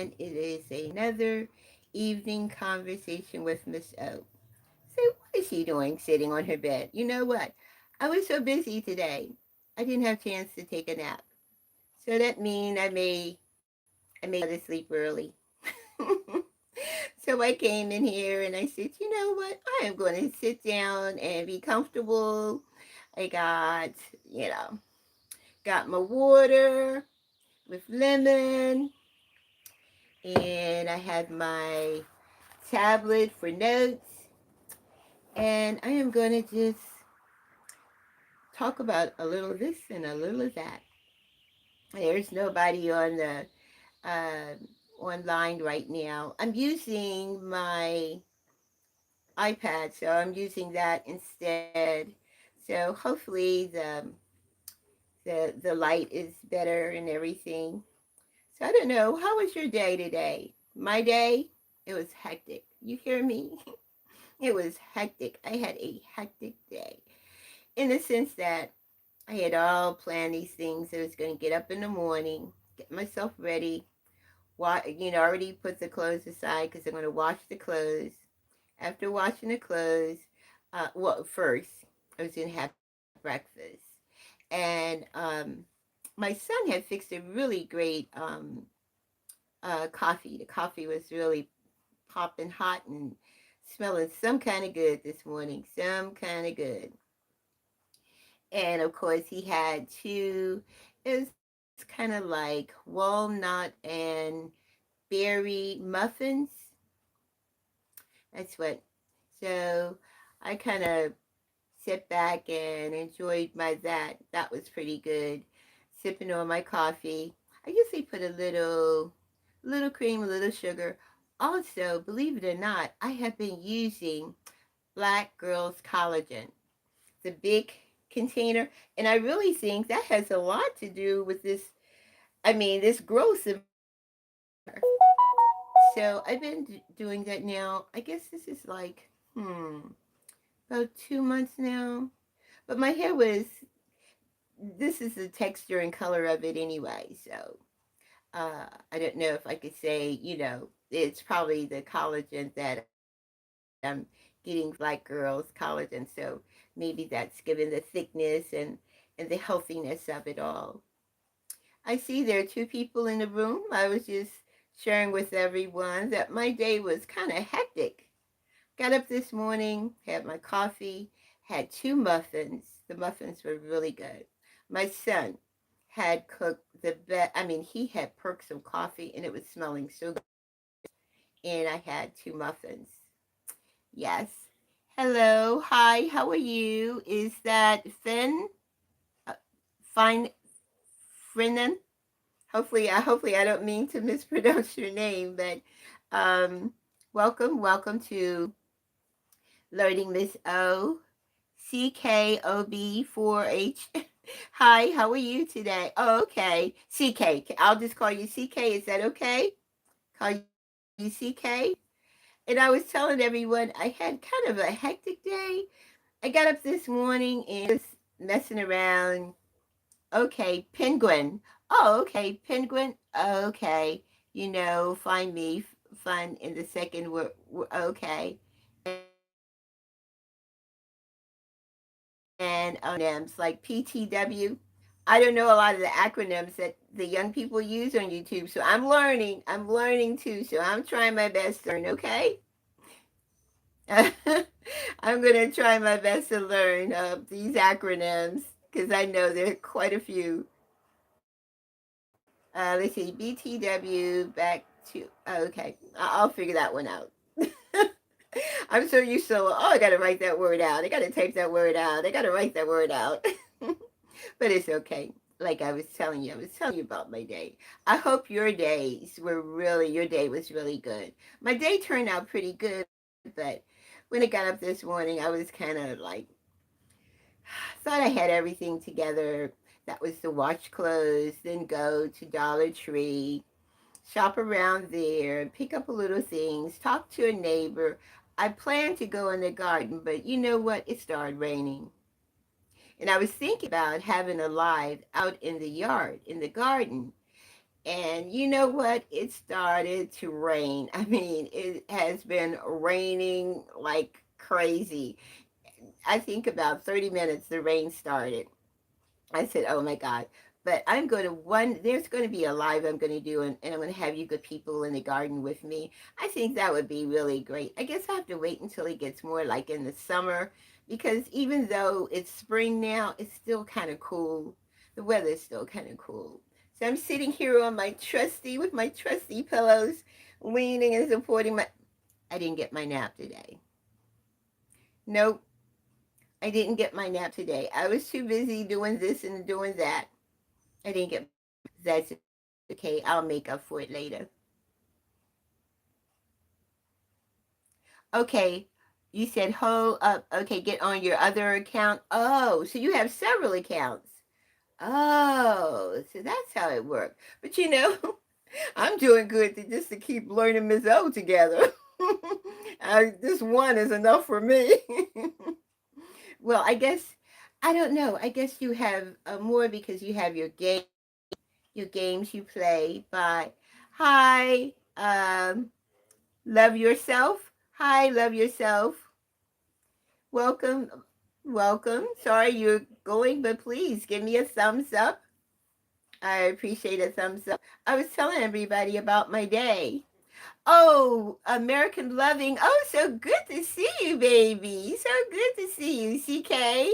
and it is another evening conversation with Miss O. So what is she doing sitting on her bed? You know what? I was so busy today. I didn't have a chance to take a nap. So that means I may go to sleep early. So I came in here and I said, you know what? I am going to sit down and be comfortable. I got my water with lemon, and I had my tablet for notes, and I am going to just talk about a little of this and a little of that. There's nobody on the uh, online right now. I'm using my iPad, so I'm using that instead. So hopefully the light is better and everything. So I don't know. How was your day today? My day, it was hectic. You hear me? It was hectic. I had a hectic day in the sense that I had all planned these things. I was going to get up in the morning, get myself ready. Already put the clothes aside because I'm going to wash the clothes. After washing the clothes, first I was going to have breakfast, and my son had fixed a really great coffee. The coffee was really popping hot and smelling some kind of good this morning, some kind of good. And of course, he had two, it was kind of like walnut and berry muffins. That's what. So I kind of sit back and enjoyed my that. That was pretty good. Sipping on my coffee. I usually put little cream, a little sugar. Also, believe it or not, I have been using Black Girls Collagen, the big container, and I really think that has a lot to do with this. I mean, this growth in my hair. So I've been doing that now. I guess this is like, about 2 months now. But my hair was, this is the texture and color of it anyway. So I don't know if I could say, it's probably the collagen that I'm getting from Black Girls Collagen. So maybe that's given the thickness and the healthiness of it all. I see there are two people in the room. I was just sharing with everyone that my day was kind of hectic. Got up this morning, had my coffee, had two muffins. The muffins were really good. My son had cooked the best. I mean, he had perked some coffee and it was smelling so good. And I had two muffins. Yes. Hello. Hi. How are you? Is that Finn? Uh, Fine, Frinnen? Hopefully I don't mean to mispronounce your name, but um, welcome to Learning Miss O, CKOB4H. Hi, how are you today? Oh, okay. CK. I'll just call you CK. Is that okay? Call you CK? And I was telling everyone I had kind of a hectic day. I got up this morning and just messing around. Okay, penguin. Oh, okay, penguin. Okay, find me fun in the second word. Okay, and acronyms like PTW. I don't know a lot of the acronyms that the young people use on YouTube, so I'm learning. I'm learning too, so I'm trying my best to learn. Okay. I'm gonna try my best to learn these acronyms because I know there are quite a few. Let's see, BTW back to, oh, okay, I'll figure that one out. I'm so used to, I gotta write that word out. I gotta type that word out. I gotta write that word out. But it's okay. Like I was telling you about my day. I hope your day was really good. My day turned out pretty good, but when I got up this morning, I was kind of like, thought I had everything together. That was to wash clothes, then go to Dollar Tree, shop around there, pick up a little things, talk to a neighbor. I planned to go in the garden, but you know what? It started raining. And I was thinking about having a live out in the yard, in the garden. And you know what? It started to rain. I mean, it has been raining like crazy. I think about 30 minutes the rain started. I said, oh my God. But I'm going to there's going to be a live I'm going to do, and I'm going to have you good people in the garden with me. I think that would be really great. I guess I have to wait until it gets more like in the summer, because even though it's spring now, it's still kind of cool. The weather's still kind of cool. So I'm sitting here on with my trusty pillows, leaning and supporting I didn't get my nap today. Nope, I didn't get my nap today. I was too busy doing this and doing that. I didn't get. That's okay. I'll make up for it later. Okay. You said hold up. Okay, get on your other account. Oh, so you have several accounts. Oh, so that's how it works. But I'm doing good just to keep learning MissO together. This one is enough for me. Well, I don't know. I guess you have more because you have your games you play. But hi, love yourself. Hi, love yourself. Welcome, welcome. Sorry you're going, but please give me a thumbs up. I appreciate a thumbs up. I was telling everybody about my day. Oh, American Loving. Oh, so good to see you, baby. So good to see you, CK.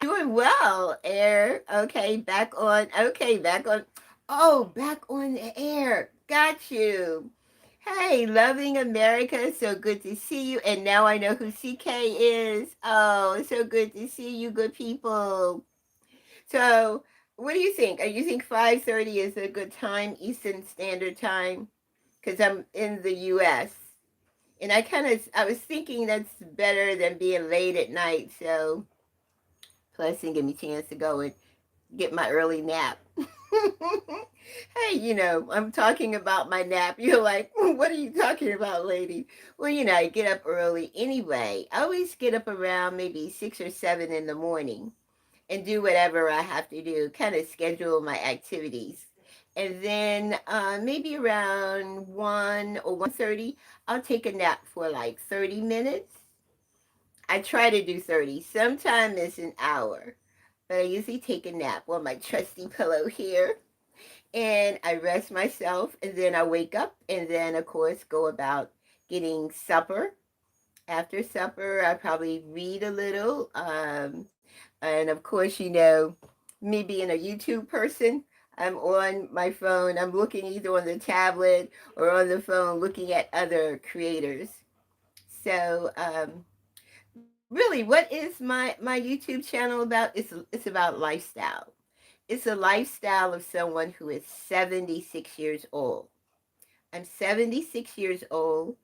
Doing well, Air. Okay, back on. Okay, back on. Oh, back on the air. Got you. Hey, loving America. So good to see you. And now I know who CK is. Oh, so good to see you, good people. So, what do you think? You think 5:30 is a good time, Eastern Standard Time? Because I'm in the U.S. And I was thinking that's better than being late at night. So, plus, it give me a chance to go and get my early nap. Hey, I'm talking about my nap. You're like, what are you talking about, lady? Well, I get up early anyway. I always get up around maybe 6 or 7 in the morning and do whatever I have to do, kind of schedule my activities. And then maybe around 1 or 1:30, I'll take a nap for like 30 minutes. I try to do 30. Sometimes it's an hour. But I usually take a nap on my trusty pillow here. And I rest myself. And then I wake up. And then, of course, go about getting supper. After supper, I probably read a little. And of course, me being a YouTube person, I'm on my phone. I'm looking either on the tablet or on the phone looking at other creators. So, really, what is my YouTube channel about? It's about lifestyle. It's a lifestyle of someone who is 76 years old. I'm 76 years old.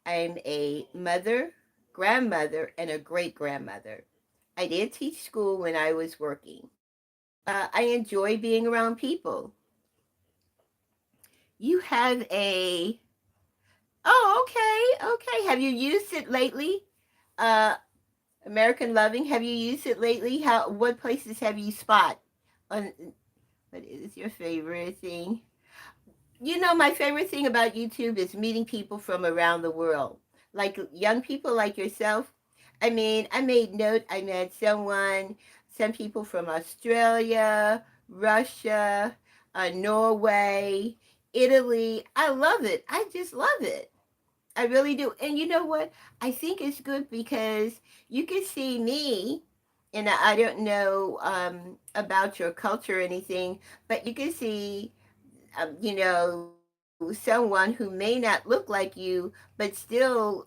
I'm a mother, grandmother, and a great grandmother. I did teach school when I was working. I enjoy being around people. You have oh, okay, okay. Have you used it lately? Uh, American Loving, have you used it lately? What places have you spot? On, what is your favorite thing? My favorite thing about YouTube is meeting people from around the world, like young people like yourself. I mean, I made note, I met some people from Australia, Russia, Norway, Italy. I love it. I just love it. I really do. And you know what? I think it's good because you can see me, and I don't know about your culture or anything, but you can see someone who may not look like you, but still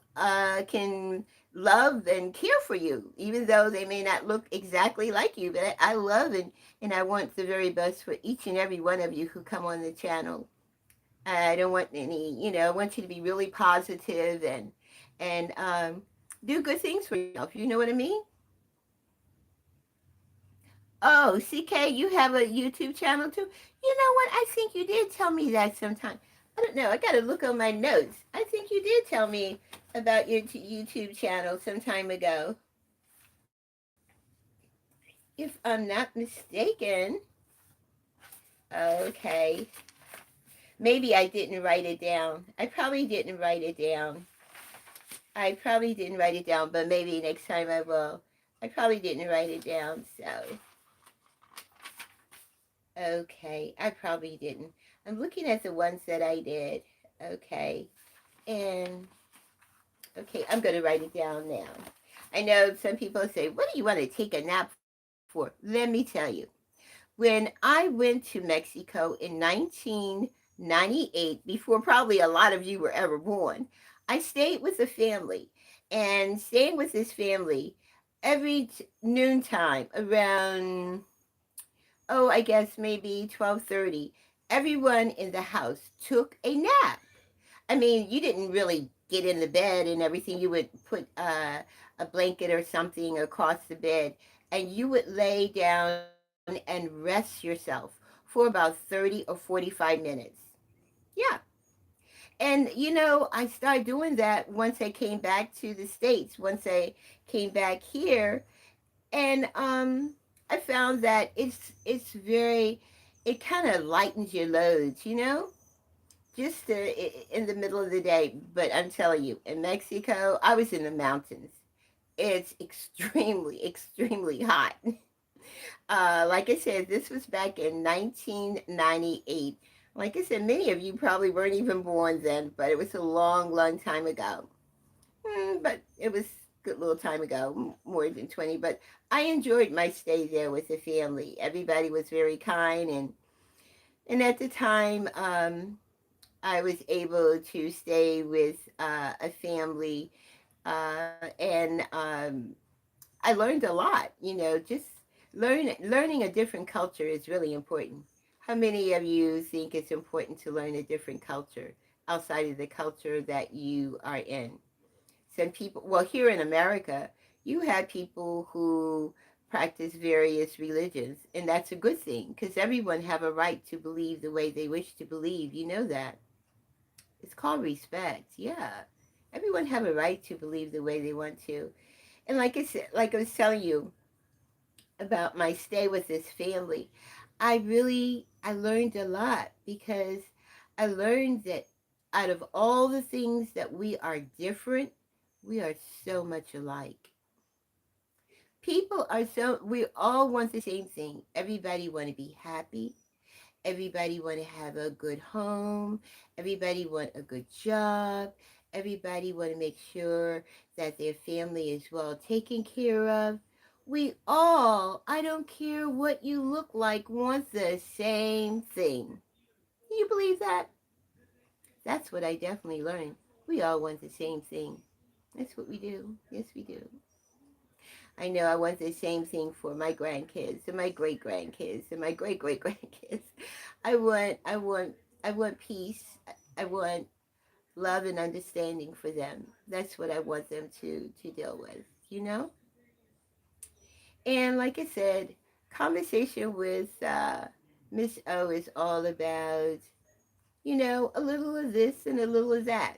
can love and care for you, even though they may not look exactly like you. But I love and I want the very best for each and every one of you who come on the channel. I don't want I want you to be really positive and do good things for yourself. You know what I mean? Oh, CK, you have a YouTube channel too? You know what? I think you did tell me that sometime. I don't know. I got to look on my notes. I think you did tell me about your YouTube channel some time ago. If I'm not mistaken. Okay. Maybe I didn't write it down. I probably didn't write it down. I probably didn't write it down, but maybe next time I will. I probably didn't write it down, so okay. I probably didn't. I'm looking at the ones that I did. Okay. And okay, I'm going to write it down now. I know some people say, "What do you want to take a nap for?" Let me tell you. When I went to Mexico in 1998, before probably a lot of you were ever born, I stayed with a family. And staying with this family, every noontime around, oh, I guess maybe 12:30, everyone in the house took a nap. I mean, you didn't really get in the bed and everything. You would put a blanket or something across the bed, and you would lay down and rest yourself for about 30 or 45 minutes. Yeah. And, I started doing that once I came back to the States, once I came back here. And I found that it's very, it kind of lightens your loads. Just in the middle of the day. But I'm telling you, in Mexico, I was in the mountains. It's extremely, extremely hot. Like I said, this was back in 1998. Like I said, many of you probably weren't even born then, but it was a long, long time ago. But it was a good little time ago, more than 20. But I enjoyed my stay there with the family. Everybody was very kind, and at the time, I was able to stay with a family, and I learned a lot. Just learning a different culture is really important. How many of you think it's important to learn a different culture outside of the culture that you are in? Some people, well, here in America, you have people who practice various religions, and that's a good thing because everyone have a right to believe the way they wish to believe. You know that. It's called respect. Yeah. Everyone have a right to believe the way they want to. And like I said, like I was telling you about my stay with this family, I learned a lot because I learned that out of all the things that we are different, we are so much alike. We all want the same thing. Everybody want to be happy. Everybody want to have a good home. Everybody want a good job. Everybody want to make sure that their family is well taken care of. We all, I don't care what you look like, want the same thing. Can you believe that? That's what I definitely learned. We all want the same thing. That's what we do. Yes, we do. I know I want the same thing for my grandkids and my great grandkids and my great great grandkids. I want I want I want peace. I want love and understanding for them. That's what I want them to deal with. And like I said, conversation with Miss O is all about, a little of this and a little of that.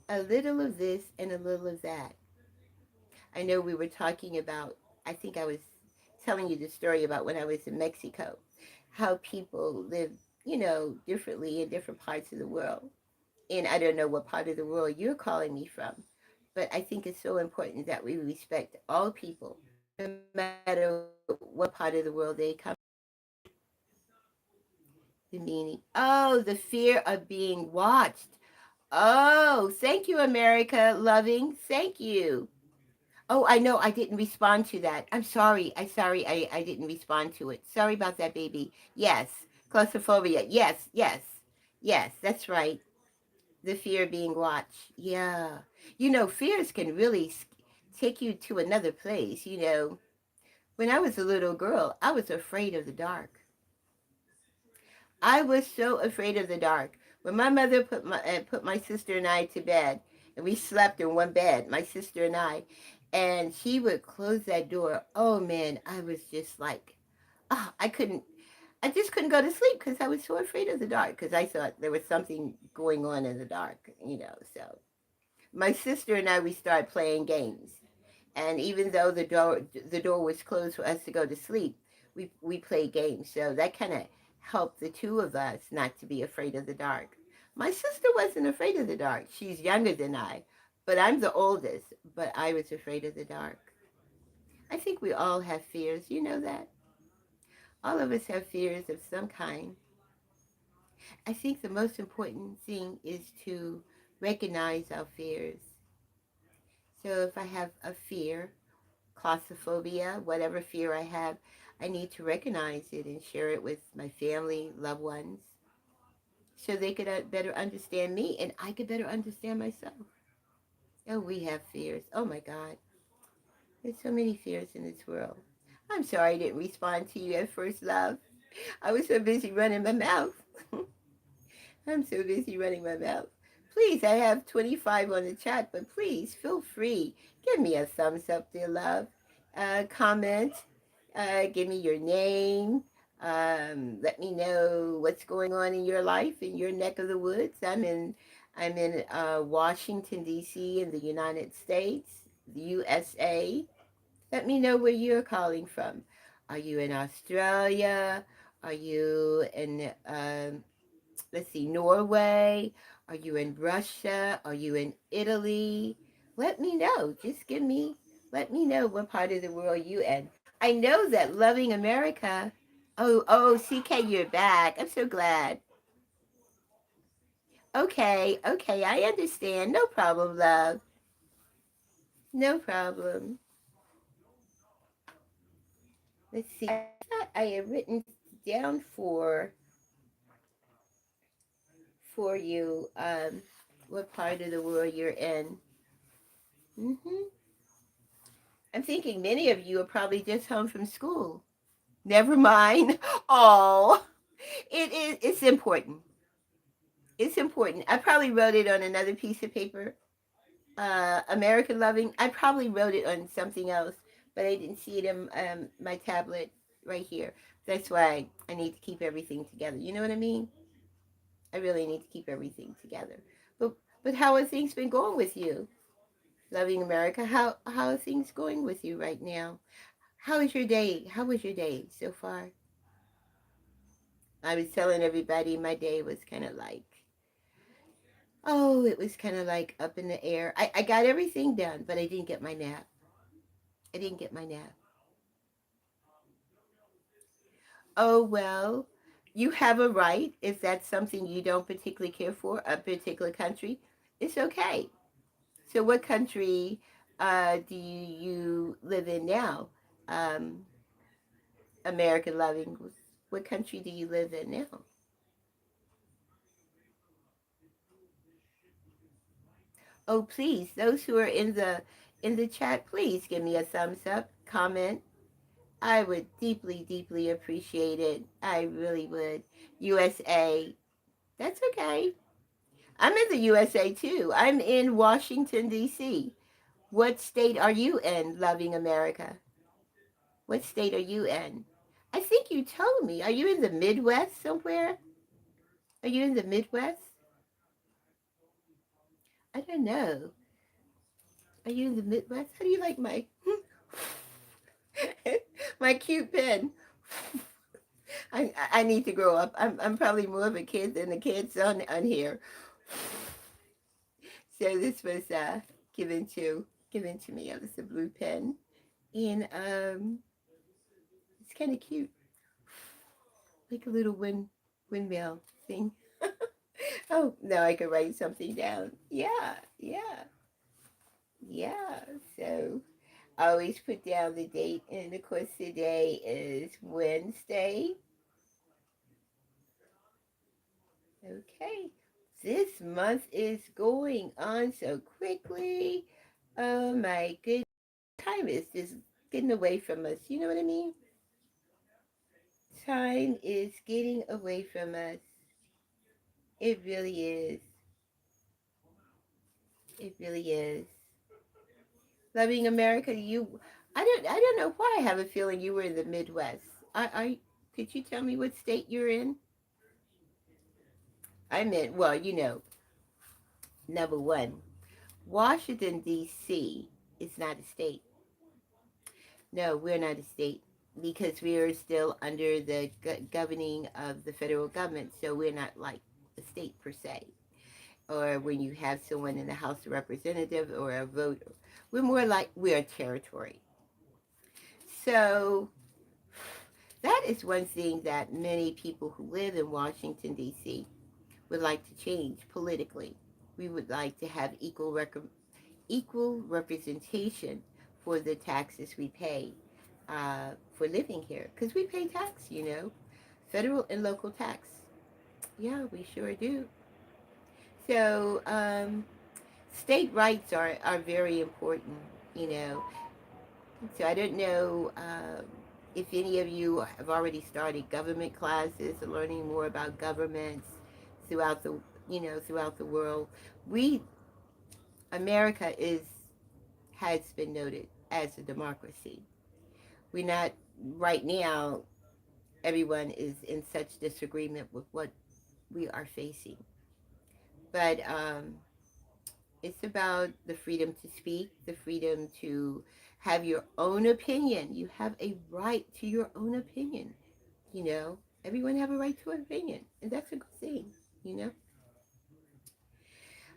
A little of this and a little of that. I know we were talking about, I think I was telling you the story about when I was in Mexico, how people live, differently in different parts of the world. And I don't know what part of the world you're calling me from, but I think it's so important that we respect all people, no matter what part of the world they come. The meaning. Oh, the fear of being watched. Oh, thank you, America loving. Thank you. Oh, I know I didn't respond to that. I'm sorry. I didn't respond to it. Sorry about that, baby. Yes. Claustrophobia. Yes, yes. Yes, that's right. The fear of being watched. Yeah. Fears can really take you to another place. When I was a little girl, I was afraid of the dark. I was so afraid of the dark. When my mother put my sister and I to bed, and we slept in one bed, my sister and I, and she would close that door. Oh man, I was just like, I just couldn't go to sleep because I was so afraid of the dark because I thought there was something going on in the dark. So my sister and I, we started playing games, and even though the door was closed for us to go to sleep, we played games. So that kind of help the two of us not to be afraid of the dark. My sister wasn't afraid of the dark. She's younger than I, but I'm the oldest, but I was afraid of the dark. I think we all have fears. You know that? All of us have fears of some kind. I think the most important thing is to recognize our fears. So if I have a fear, claustrophobia, whatever fear I have, I need to recognize it and share it with my family, loved ones, so they could better understand me and I could better understand myself. Oh, we have fears. Oh my God. There's so many fears in this world. I'm sorry I didn't respond to you at first, love. I was so busy running my mouth. I'm so busy running my mouth. Please, I have 25 on the chat, but please feel free. Give me a thumbs up, dear love. Comment. Give me your name. Let me know what's going on in your life, in your neck of the woods. I'm in Washington, D.C. in the United States, the USA. Let me know where you're calling from. Are you in Australia? Are you in let's see, Norway? Are you in Russia? Are you in Italy? Let me know. Let me know what part of the world you in. I know that Loving America. Oh, CK, you're back. I'm so glad. Okay, I understand. No problem, love. No problem. Let's see. I thought I had written down for you what part of the world you're in. hmm I'm thinking many of you are probably just home from school. Never mind. Oh, it's important. It's important. I probably wrote it on another piece of paper. American Loving. I probably wrote it on something else, but I didn't see it in my tablet right here. That's why I need to keep everything together. You know what I mean? I really need to keep everything together. But but how have things been going with you? Loving America. How are things going with you right now? How was your day? How was your day so far? I was telling everybody my day was kind of like, oh, it was kind of like up in the air. I got everything done, but I didn't get my nap. I didn't get my nap. Oh, well, you have a right. If that's something you don't particularly care for, a particular country, it's okay. So what country do you live in now? Um, American Loving. What country do you live in now? Oh, please, those who are in the chat, please give me a thumbs up, comment. I would deeply, deeply appreciate it. I really would. USA, that's okay. I'm in the USA too. I'm in Washington, D.C. What state are you in, loving America? What state are you in? I think you told me. Are you in the Midwest somewhere? Are you in the Midwest? I don't know. Are you in the Midwest? How do you like my my cute pen? I need to grow up. I'm probably more of a kid than the kids on here. So this was given to me. It was a blue pen, and it's kind of cute, like a little windmill thing. Oh, now I can write something down. Yeah. So I always put down the date, and of course today is Wednesday. Okay. This month is going on so quickly. Oh my good time is just getting away from us. You know what I mean? Time is getting away from us. It really is. It really is. Loving America, I don't know why I have a feeling you were in the Midwest. I could you tell me what state you're in? I meant, well, number one, Washington D.C. is not a state. No, we're not a state. because we are still under the governing of the federal government, so we're not like a state per se. Or when you have someone in the House of Representatives or a vote, we're more like we're a territory. So that is one thing that many people who live in Washington, D.C. would like to change politically. We would like to have equal representation for the taxes we pay for living here. Because we pay tax, federal and local tax. Yeah, we sure do. So state rights are very important, you know. So I don't know if any of you have already started government classes or learning more about governments throughout the throughout the world. We America is has been noted as a democracy. We're not right now. Everyone is in such disagreement with what we are facing, but it's about the freedom to speak, the freedom to have your own opinion. You have a right to your own opinion. Everyone have a right to an opinion, and that's a good thing. You know.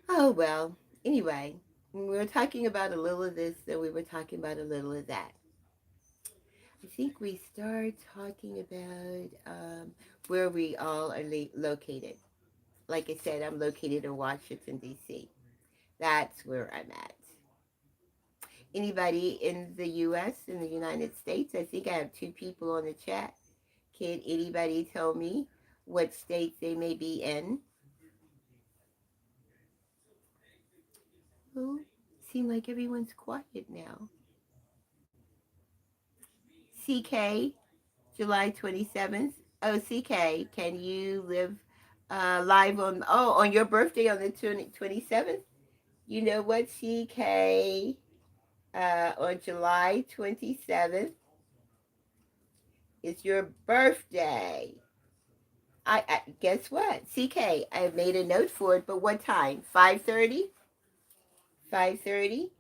Oh well. Anyway, we were talking about a little of this, then we were talking about a little of that. I think we start talking about where we all are located. Like I said, I'm located in Washington, D.C. That's where I'm at. Anybody in the U.S., in the United States? I think I have two people on the chat. Can anybody tell me what state they may be in? Oh, seem like everyone's quiet now. CK, July 27th. Oh, CK, can you live live on your birthday on the 27th? You know what, CK? On July 27th is your birthday. I guess what? CK, I made a note for it, but what time? 5:30? 5:30?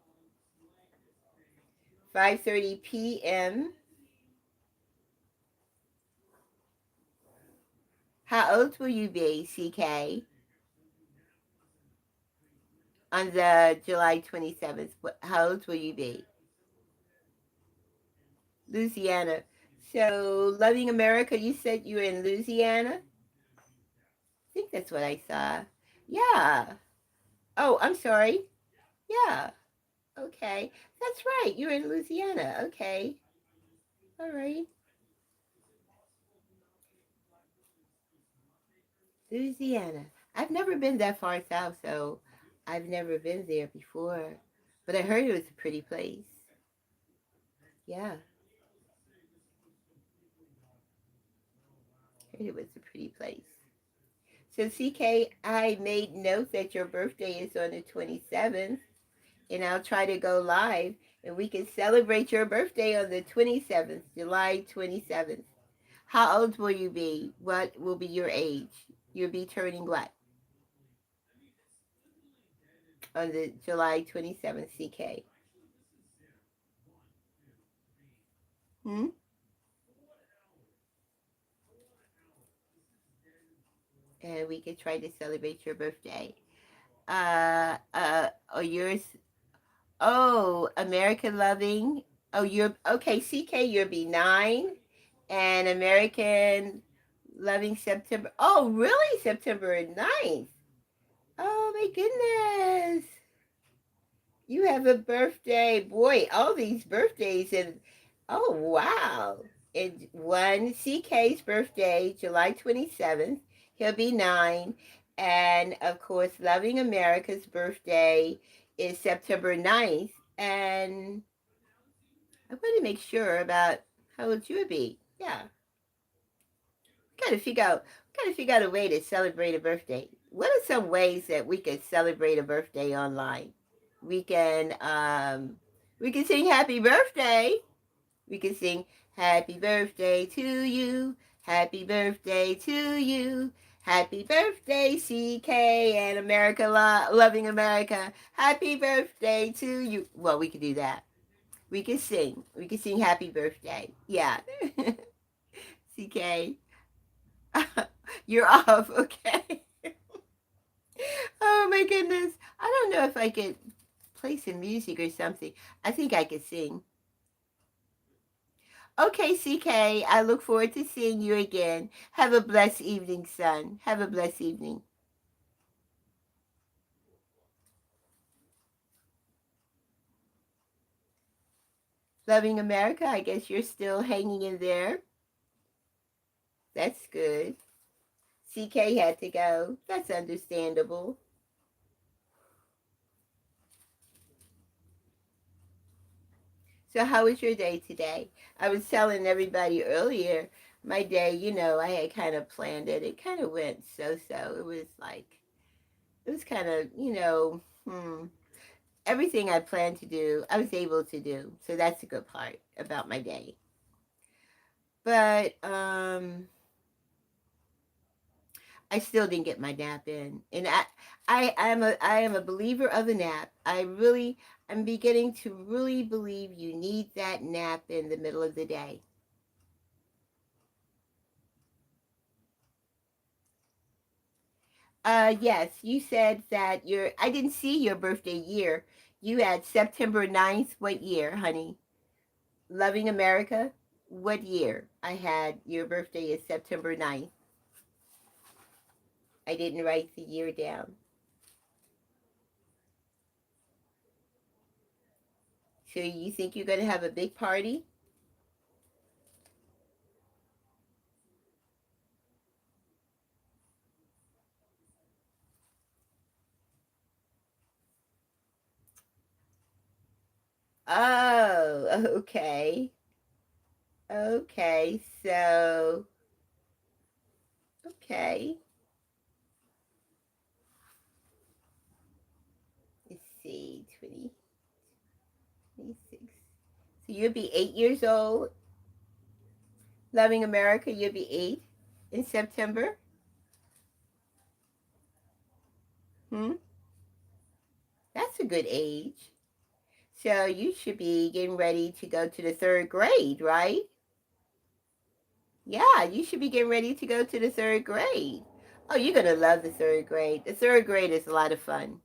5:30 p.m. How old will you be, CK, on the July 27th? How old will you be? Louisiana. So, Loving America, you said you were in Louisiana? I think that's what I saw. Yeah. Oh, I'm sorry. Yeah. Okay. That's right. You're in Louisiana. Okay. All right. Louisiana. I've never been that far south, so I've never been there before. But I heard it was a pretty place. Yeah. I heard it was a pretty place. So, CK, I made note that your birthday is on the 27th, and I'll try to go live, and we can celebrate your birthday on the 27th, July 27th. How old will you be? What will be your age? You'll be turning what on the July 27th, CK? Hmm? And we could try to celebrate your birthday. Oh, yours. Oh, American Loving. Oh, you're okay. CK, you'll be 9, and American Loving September. Oh, really? September 9th. Oh my goodness. You have a birthday. Boy, all these birthdays and oh wow. And one CK's birthday, July 27th. He'll be 9. And of course, Loving America's birthday is September 9th. And I want to make sure about how old you would be. Yeah. Gotta figure out a way to celebrate a birthday. What are some ways that we could celebrate a birthday online? We can we can sing happy birthday. We can sing happy birthday to you. Happy birthday to you. Happy birthday, CK and America, loving America. Happy birthday to you. Well, we could do that. We can sing. We can sing happy birthday. Yeah. CK. You're off. Okay. Oh my goodness. I don't know if I could play some music or something. I think I could sing. Okay, CK. I look forward to seeing you again. Have a blessed evening, son. Have a blessed evening. Loving America, I guess you're still hanging in there. That's good. CK had to go. That's understandable. So how was your day today? I was telling everybody earlier, my day, I had kind of planned it. It kind of went so-so. It was like, it was kind of, everything I planned to do, I was able to do. So that's a good part about my day. But I still didn't get my nap in. And I am a believer of a nap. I'm beginning to really believe you need that nap in the middle of the day. Yes, you said that I didn't see your birthday year. You had September 9th. What year, honey? Loving America? What year? I had your birthday is September 9th. I didn't write the year down. So you think you're going to have a big party? Oh, okay. Okay, so, okay. Let's see, 20, 26. So you'll be 8 years old. Loving America, you'll be 8 in September. Hmm? That's a good age. So you should be getting ready to go to the third grade, right? Yeah, you should be getting ready to go to the third grade. Oh, you're going to love the third grade. The third grade is a lot of fun.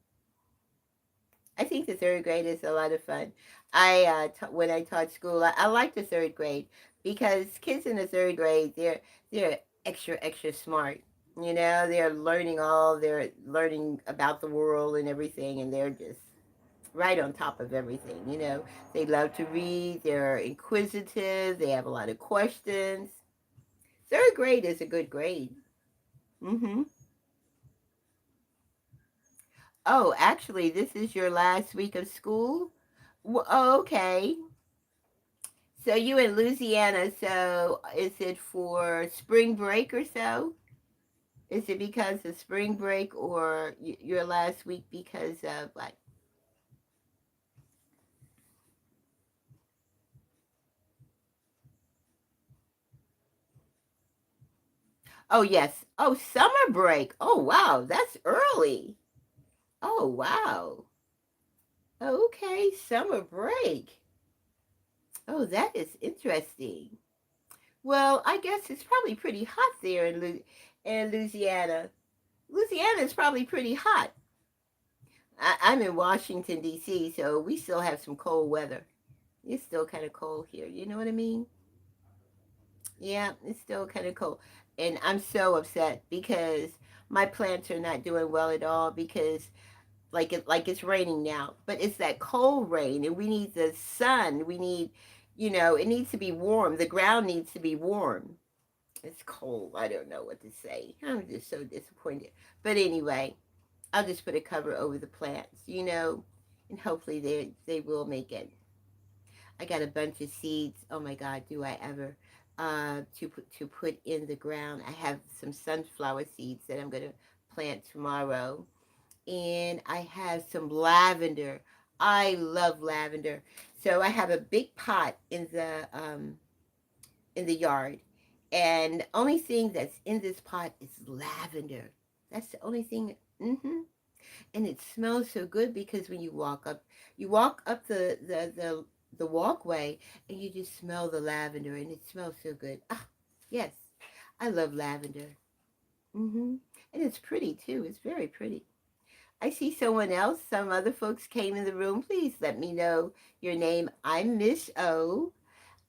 I think the third grade is a lot of fun. When I taught school, I like the third grade because kids in the third grade, they're extra smart. They're learning about the world and everything, and they're just right on top of everything. They love to read. They're inquisitive. They have a lot of questions. Third grade is a good grade. Mm-hmm. Oh, actually, this is your last week of school. Oh, okay. So you in Louisiana, so is it for spring break or so? Is it because of spring break or your last week because of like? Oh, yes. Oh, summer break. Oh, wow. That's early. Oh, wow. Okay, summer break. Oh, that is interesting. Well, I guess it's probably pretty hot there in Louisiana. Louisiana is probably pretty hot. I'm in Washington, D.C., so we still have some cold weather. It's still kind of cold here. You know what I mean? Yeah, it's still kind of cold. And I'm so upset because my plants are not doing well at all because like it's raining now, but it's that cold rain and we need the sun. We need, it needs to be warm. The ground needs to be warm. It's cold. I don't know what to say. I'm just so disappointed. But anyway, I'll just put a cover over the plants, and hopefully they will make it. I got a bunch of seeds. Oh my God, do I ever? To put in the ground. I have some sunflower seeds that I'm gonna plant tomorrow, and I have some lavender. I love lavender, so I have a big pot in the yard, and the only thing that's in this pot is lavender. That's the only thing. And it smells so good because when you walk up the the walkway, and you just smell the lavender, and it smells so good. Ah, yes, I love lavender. hmm And it's pretty too. It's very pretty. I see someone else. Some other folks came in the room. Please let me know your name. I'm Miss O,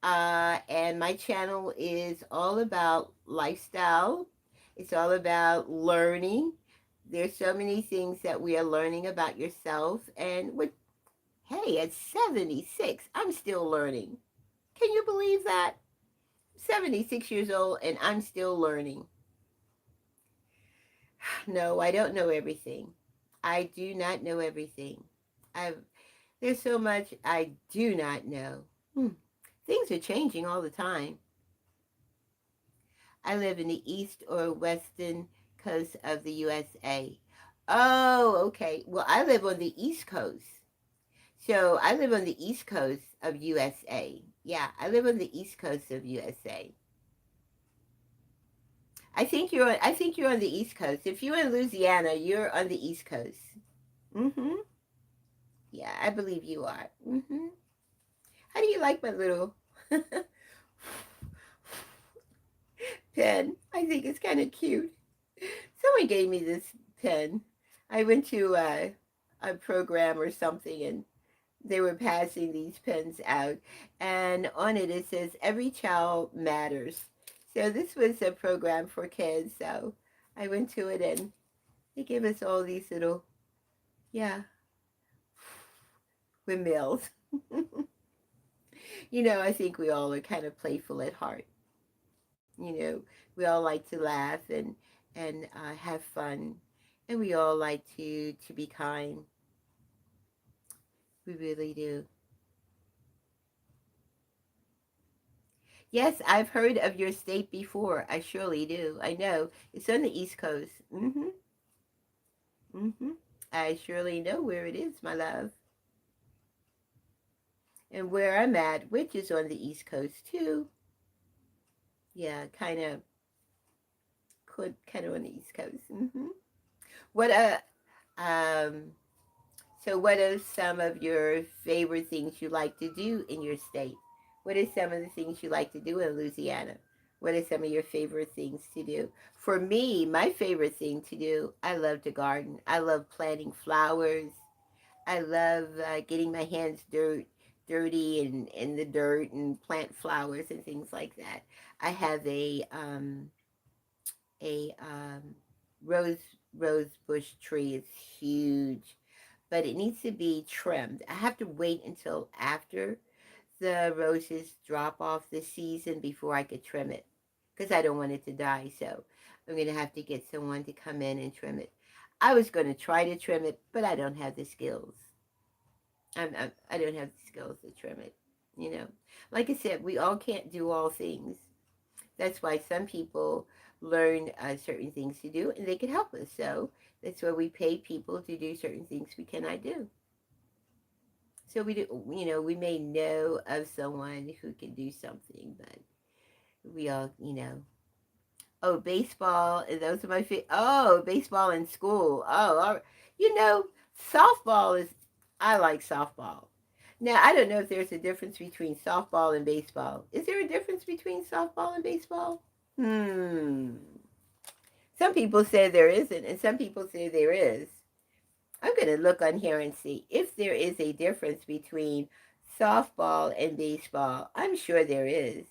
and my channel is all about lifestyle. It's all about learning. There's so many things that we are learning about yourself, and what. Hey, at 76, I'm still learning. Can you believe that? 76 years old and I'm still learning. No, I don't know everything. I do not know everything. I've There's so much I do not know. Hmm. Things are changing all the time. I live in the east or western coast of the USA. Oh, okay. Well, I live on the east coast. So I live on the east coast of USA. Yeah, I live on the east coast of USA. I think you're on the east coast. If you're in Louisiana, you're on the east coast. Mhm. Yeah, I believe you are. Mhm. How do you like my little pen? I think it's kind of cute. Someone gave me this pen. I went to a program or something, and they were passing these pens out, and on it it says every child matters. So this was a program for kids. So I went to it, and they gave us all these little, yeah, windmills. I think we all are kind of playful at heart. We all like to laugh and have fun, and we all like to be kind. We really do. Yes, I've heard of your state before. I surely do. I know it's on the East Coast. I surely know where it is, my love, and where I'm at, which is on the East Coast too. Yeah, kind of on the East Coast. What um So what are some of your favorite things you like to do in your state? What are some of the things you like to do in Louisiana? What are some of your favorite things to do? For me, my favorite thing to do, I love to garden. I love planting flowers. I love getting my hands dirty and in the dirt and plant flowers and things like that. I have a rose rose bush tree. It's huge, but it needs to be trimmed. I have to wait until after the roses drop off the season before I could trim it, because I don't want it to die. So I'm going to have to get someone to come in and trim it. I was going to try to trim it, but I don't have the skills. I don't have the skills to trim it. You know, like I said, we all can't do all things. That's why some people learn certain things to do, and they can help us. So that's why we pay people to do certain things we cannot do. So we do, we may know of someone who can do something, but we all, Oh, baseball. Those are my favorite. Oh, baseball in school. Oh, all right. You know, softball is. I like softball. Now, I don't know if there's a difference between softball and baseball. Is there a difference between softball and baseball? Hmm. Some people say there isn't, and some people say there is. I'm going to look on here and see if there is a difference between softball and baseball. I'm sure there is.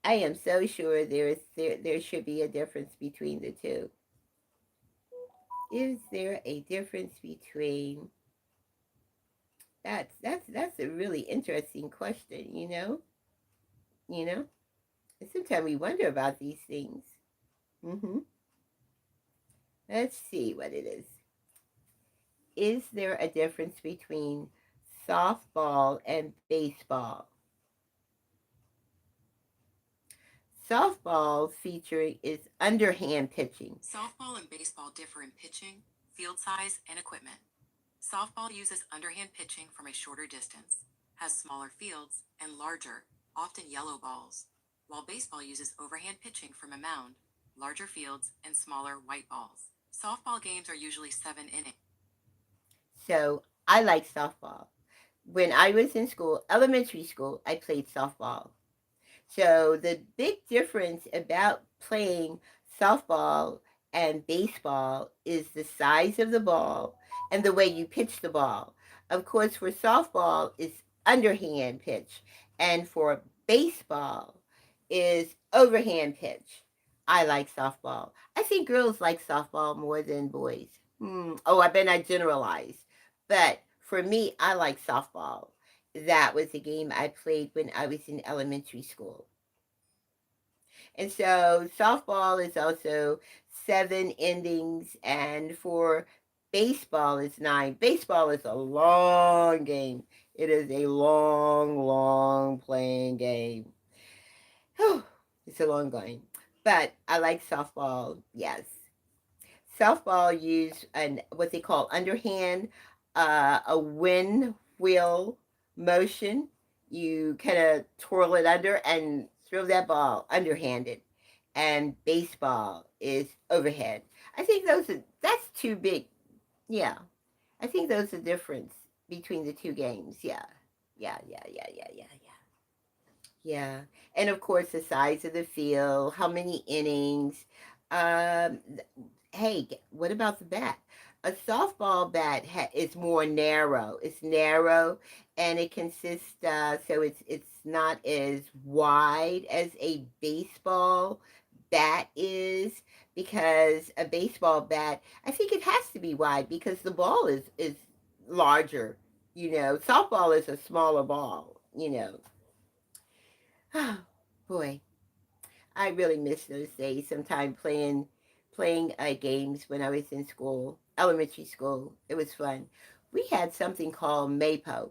I am so sure there should be a difference between the two. Is there a difference between that's a really interesting question, you know? You know? And sometimes we wonder about these things. hmm Let's see what it is. Is there a difference between softball and baseball? Softball feature is underhand pitching. Softball and baseball differ in pitching, field size, and equipment. Softball uses underhand pitching from a shorter distance, has smaller fields, and larger, often yellow balls, while baseball uses overhand pitching from a mound, larger fields, and smaller white balls. Softball games are usually 7 innings. So I like softball. When I was in school, elementary school, I played softball. So the big difference about playing softball and baseball is the size of the ball and the way you pitch the ball. Of course, for softball, it's underhand pitch, and for baseball is overhand pitch. I like softball. I think girls like softball more than boys. Oh, I bet I generalize. But for me, I like softball. That was a game I played when I was in elementary school. And so softball is also 7 innings, and for baseball is 9. Baseball is a long game. It is a long, long playing game. It's a long game. But I like softball, yes. Softball use an what they call underhand, a wind wheel motion. You kind of twirl it under and throw that ball underhanded. And baseball is overhead. I think that's too big. Yeah, I think those are the difference between the two games. Yeah, yeah. Yeah, and of course the size of the field, how many innings. Um, hey, what about the bat? A softball bat is more narrow. It's narrow, and it consists. So it's not as wide as a baseball bat is, because a baseball bat, I think it has to be wide because the ball is larger. Softball is a smaller ball. Oh boy, I really miss those days. Sometime playing games when I was in school, elementary school. It was fun. We had something called MAPO.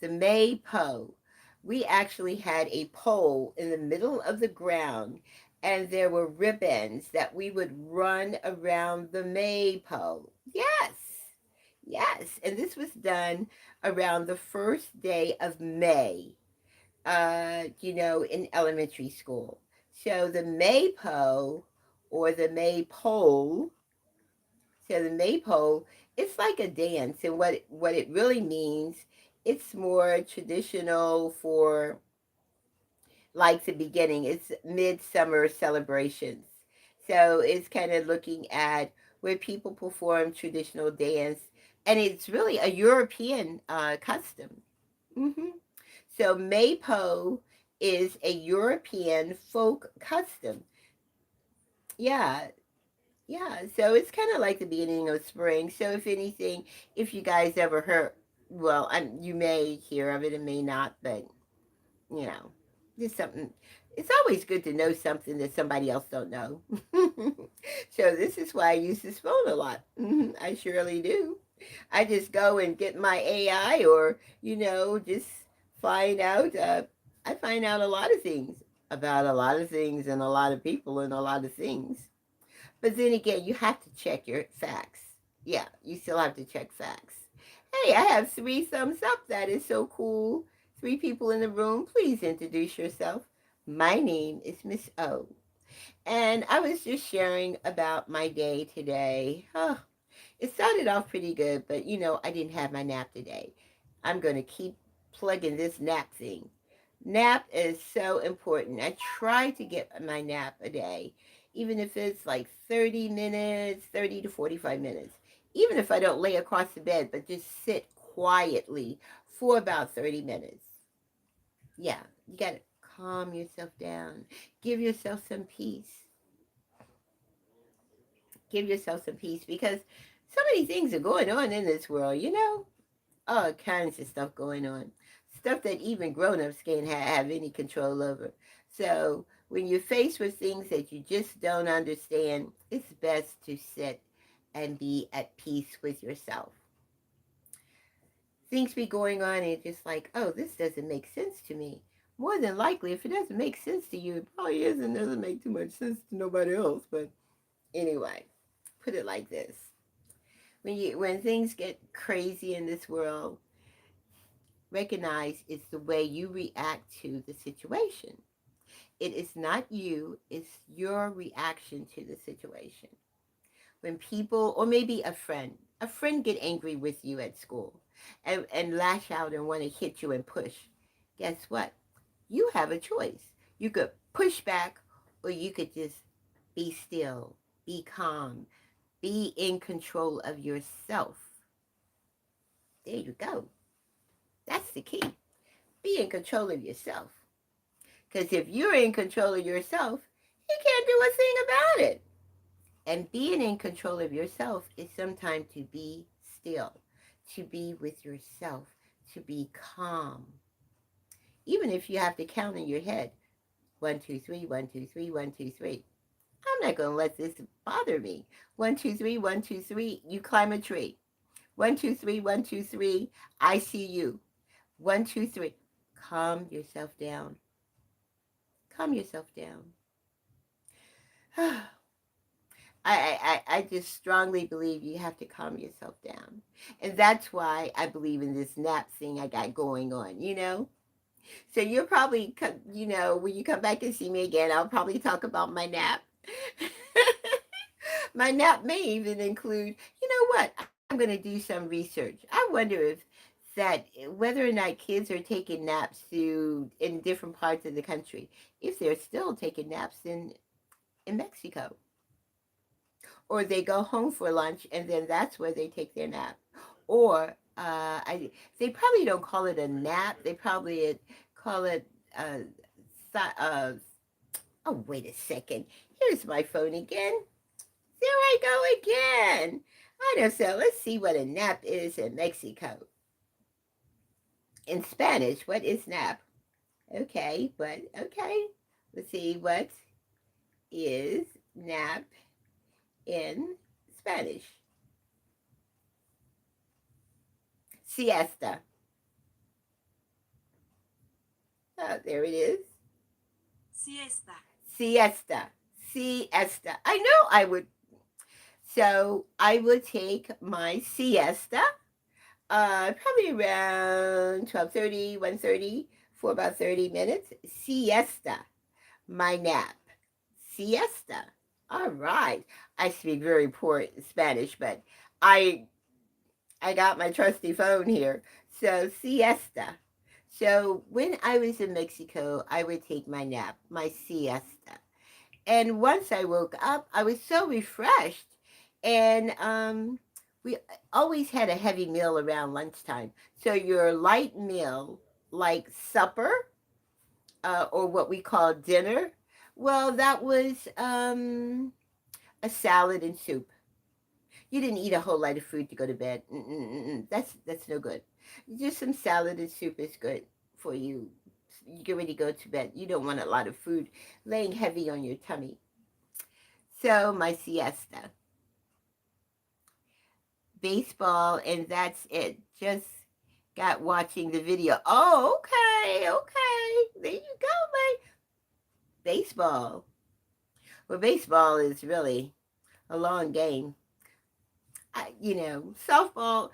The MAPO. We actually had a pole in the middle of the ground, and there were ribbons that we would run around the MAPO. Yes, yes, and this was done around the first day of May, in elementary school. So the maypole or the maypole, so the maypole, it's like a dance, and what it really means, it's more traditional for like the beginning. It's midsummer celebrations. So it's kind of looking at where people perform traditional dance, and it's really a European custom. hmm So Maypo is a European folk custom. Yeah, yeah. So it's kind of like the beginning of spring. So if anything, if you guys ever heard, well, you may hear of it and may not, but you know, just something. It's always good to know something that somebody else don't know. So this is why I use this phone a lot. I surely do. I just go and get my AI, or just find out. I find out a lot of things about a lot of things and a lot of people and a lot of things. But then again, you have to check your facts. Yeah, you still have to check facts. Hey, I have 3 thumbs up. That is so cool. 3 people in the room. Please introduce yourself. My name is Miss O. And I was just sharing about my day today. It started off pretty good, but I didn't have my nap today. I'm going to keep plugging this nap thing. Nap is so important. I try to get my nap a day, even if it's like 30 minutes, 30 to 45 minutes. Even if I don't lay across the bed, but just sit quietly for about 30 minutes. Yeah, you got to calm yourself down. Give yourself some peace. Give yourself some peace, because so many things are going on in this world. All kinds of stuff going on. Stuff that even grown-ups can't have any control over. So when you're faced with things that you just don't understand, it's best to sit and be at peace with yourself. Things be going on and you're just like, oh, this doesn't make sense to me. More than likely, if it doesn't make sense to you, it probably isn't. Doesn't make too much sense to nobody else. But anyway, put it like this: when things get crazy in this world, recognize it's the way you react to the situation. It is not you, it's your reaction to the situation. When people, or maybe a friend get angry with you at school and lash out and want to hit you and push, guess what? You have a choice. You could push back or you could just be still, be calm, be in control of yourself. There you go. That's the key. Be in control of yourself. Because if you're in control of yourself, you can't do a thing about it. And being in control of yourself is sometimes to be still, to be with yourself, to be calm. Even if you have to count in your head, 1, 2, 3, 1, 2, 3, 1, 2, 3. I'm not going to let this bother me. 1, 2, 3, 1, 2, 3. You climb a tree. 1, 2, 3, 1, 2, 3. I see you. 1, 2, 3. Calm yourself down. Calm yourself down. I just strongly believe you have to calm yourself down. And that's why I believe in this nap thing I got going on. So you'll probably, when you come back and see me again, I'll probably talk about my nap. My nap may even include, you know what? I'm going to do some research. I wonder if that whether or not kids are taking naps in different parts of the country, if they're still taking naps in Mexico, or they go home for lunch and then that's where they take their nap, or they probably don't call it a nap. They probably call it uh, uh, oh, wait a second. Here's my phone again. There I go again. I know. So let's see what a nap is in Mexico. In Spanish, what is nap? Okay, but okay. Let's see what is nap in Spanish. Siesta. Oh, there it is. Siesta. Siesta. Siesta. I know I would. So I would take my siesta probably around 12:30, 1:30 for about 30 minutes. Siesta, my nap. Siesta. All right. I speak very poor Spanish, but I I got my trusty phone here. So siesta. So when I was in Mexico, I would take my nap, my siesta. And once I woke up, I was so refreshed. And we always had a heavy meal around lunchtime. So your light meal, like supper, or what we call dinner, well, that was a salad and soup. You didn't eat a whole lot of food to go to bed. Mm-mm-mm. That's no good. Just some salad and soup is good for you. You get ready to go to bed. You don't want a lot of food laying heavy on your tummy. So my siesta, baseball, and that's it. Just got watching the video. Oh, okay, okay. There you go, my baseball. Well, baseball is really a long game. Softball.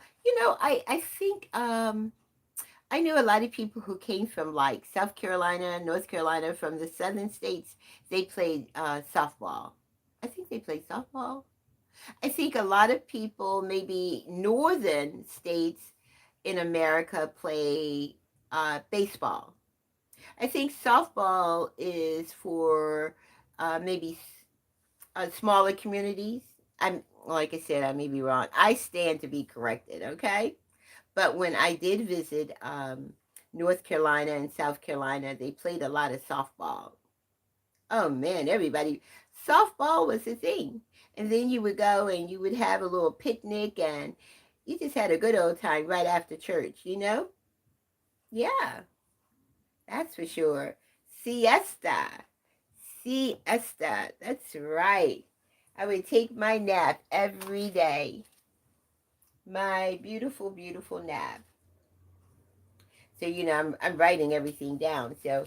I think I knew a lot of people who came from like South Carolina, North Carolina, from the southern states. They played softball. I think they played softball. I think a lot of people, maybe northern states in America, play baseball. I think softball is for maybe smaller communities. I'm like I said, I may be wrong. I stand to be corrected. Okay, but when I did visit North Carolina and South Carolina, they played a lot of softball. Oh man, everybody, softball was the thing. And then you would go and you would have a little picnic and you just had a good old time right after church. Yeah, that's for sure. Siesta. Siesta. That's right. I would take my nap every day. My beautiful, beautiful nap. So I'm writing everything down. So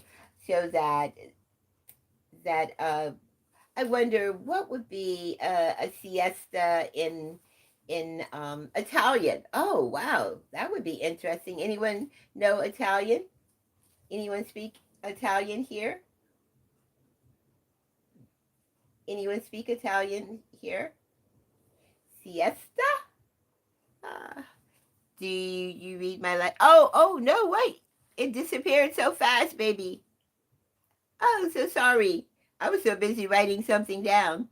that I wonder what would be a siesta in Italian. Oh wow, that would be interesting. Anyone know Italian? Anyone speak Italian here? Anyone speak Italian here? Siesta? Do you read my life? Oh, no, wait. It disappeared so fast, baby. Oh, so sorry. I was so busy writing something down.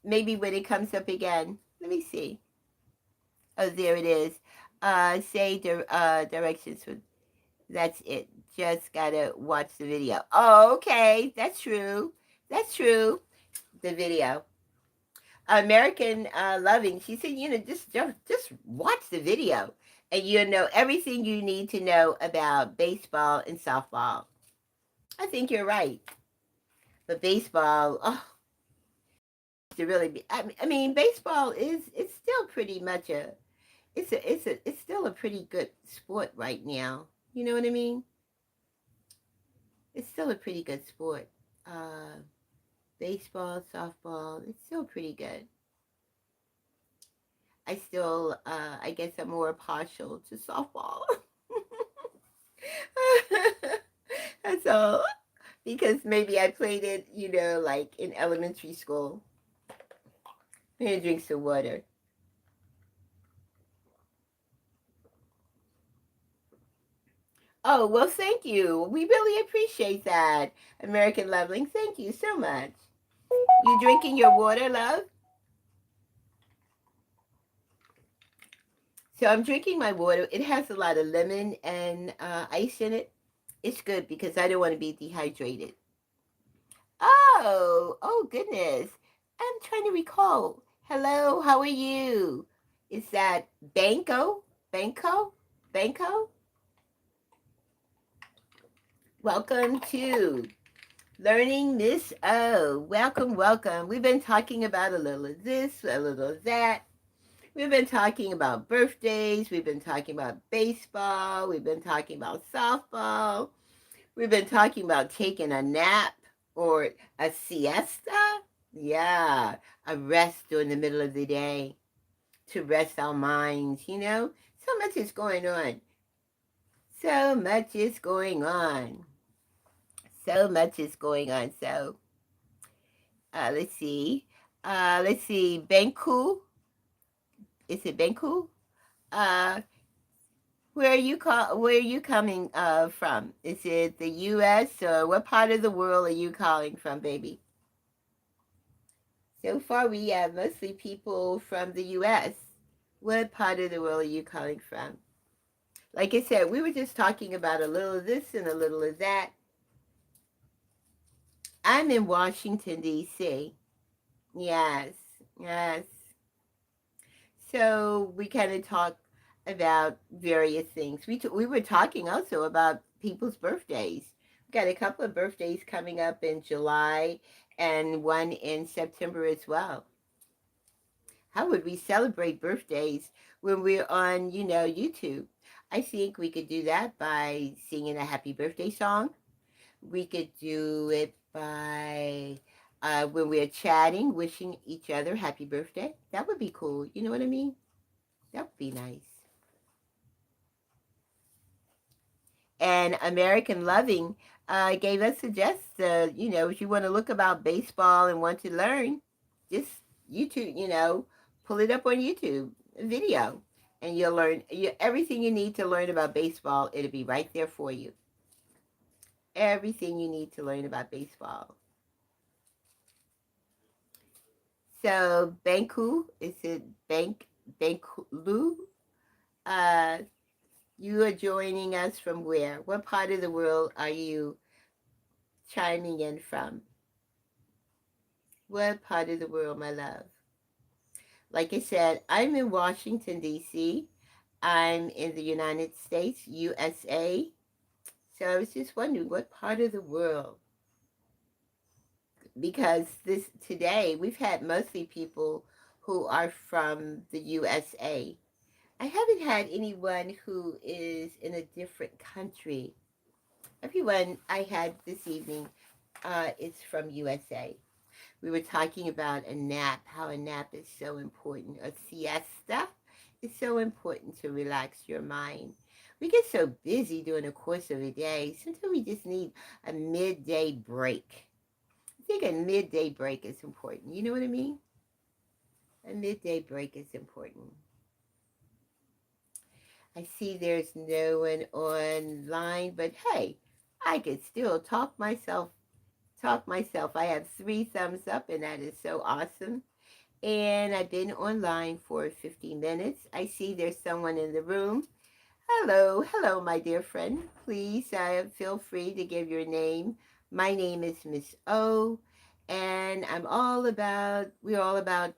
Maybe when it comes up again. Let me see. Oh, there it is. Say directions for, that's it. Just gotta watch the video. Oh, okay. That's true. That's true. The video. American Loving. She said, just watch the video, and you'll know everything you need to know about baseball and softball. I think you're right. But baseball, oh, to really be. I mean, baseball is it's still pretty much it's still a pretty good sport right now. You know what I mean? It's still a pretty good sport. Uh, Baseball, softball, it's still pretty good. I guess I'm more partial to softball. That's all. Because maybe I played it, like in elementary school. I'm gonna drink some water. Oh, well, thank you. We really appreciate that, American Loveling. Thank you so much. You drinking your water, love? So I'm drinking my water. It has a lot of lemon and ice in it. It's good because I don't want to be dehydrated. Oh goodness. I'm trying to recall. Hello, how are you? Is that Banco? Banco? Banco? Welcome to Learning Miss O. Welcome, welcome. We've been talking about a little of this, a little of that. We've been talking about birthdays. We've been talking about baseball. We've been talking about softball. We've been talking about taking a nap or a siesta. Yeah, a rest during the middle of the day to rest our minds, So much is going on. So much is going on. So much is going on. So, let's see. Let's see. Benku. Is it Benku? Uh, where are you coming from? Is it the U.S. or what part of the world are you calling from, baby? So far, we have mostly people from the U.S. What part of the world are you calling from? Like I said, we were just talking about a little of this and a little of that. I'm in Washington, D.C. Yes, yes. So we kind of talk about various things. We were talking also about people's birthdays. We got a couple of birthdays coming up in July and one in September as well. How would we celebrate birthdays when we're on, YouTube? I think we could do that by singing a happy birthday song. We could do it by when we're chatting, wishing each other happy birthday. That would be cool. You know what I mean? That would be nice. And American Loving gave us suggestions. If you want to look about baseball and want to learn, just YouTube, pull it up on YouTube video, and you'll learn everything you need to learn about baseball. It'll be right there for you. Everything you need to learn about baseball. So Banku, is it Banklu? Uh, you are joining us from where? What part of the world are you chiming in from? What part of the world, my love? Like I said, I'm in Washington, D.C. I'm in the United States, USA. So I was just wondering what part of the world, because today we've had mostly people who are from the USA. I haven't had anyone who is in a different country. Everyone I had this evening is from USA. We were talking about a nap, how a nap is so important. A siesta is so important to relax your mind. We get so busy during the course of a day. Sometimes we just need a midday break. I think a midday break is important. You know what I mean? A midday break is important. I see there's no one online, but hey, I could still talk myself. I have 3 thumbs up, and that is so awesome. And I've been online for 50 minutes. I see there's someone in the room. Hello, hello, my dear friend. Please feel free to give your name. My name is Miss O, and we're all about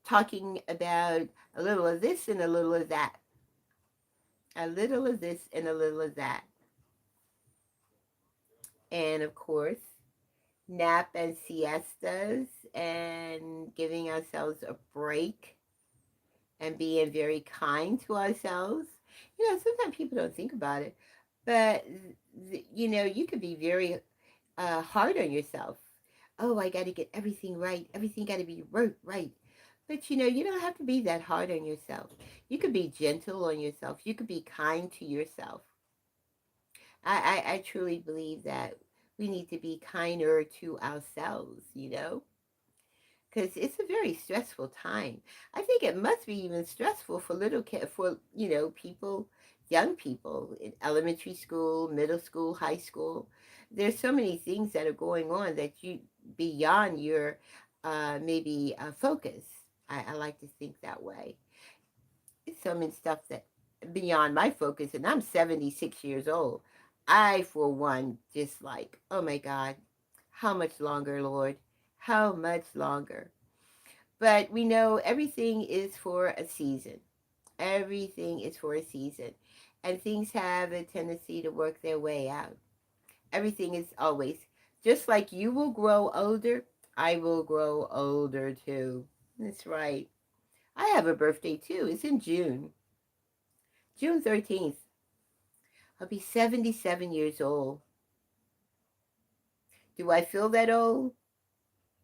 talking about a little of this and a little of that. A little of this and a little of that. And of course, nap and siestas and giving ourselves a break and being very kind to ourselves. Sometimes people don't think about it, but you could be very hard on yourself. Oh, I got to get everything right. Everything got to be right. But you don't have to be that hard on yourself. You could be gentle on yourself. You could be kind to yourself. I truly believe that we need to be kinder to ourselves, because it's a very stressful time. I think it must be even stressful for little kids, for people, young people in elementary school, middle school, high school. There's so many things that are going on that you beyond your maybe focus. I like to think that way. It's so many stuff that beyond my focus, and I'm 76 years old. I, for one, just like, oh my God, how much longer, Lord? How much longer? But we know everything is for a season. Everything is for a season. And things have a tendency to work their way out. Everything is always, just like you will grow older, I will grow older too. That's right. I have a birthday too. It's in June. June 13th. I'll be 77 years old. Do I feel that old?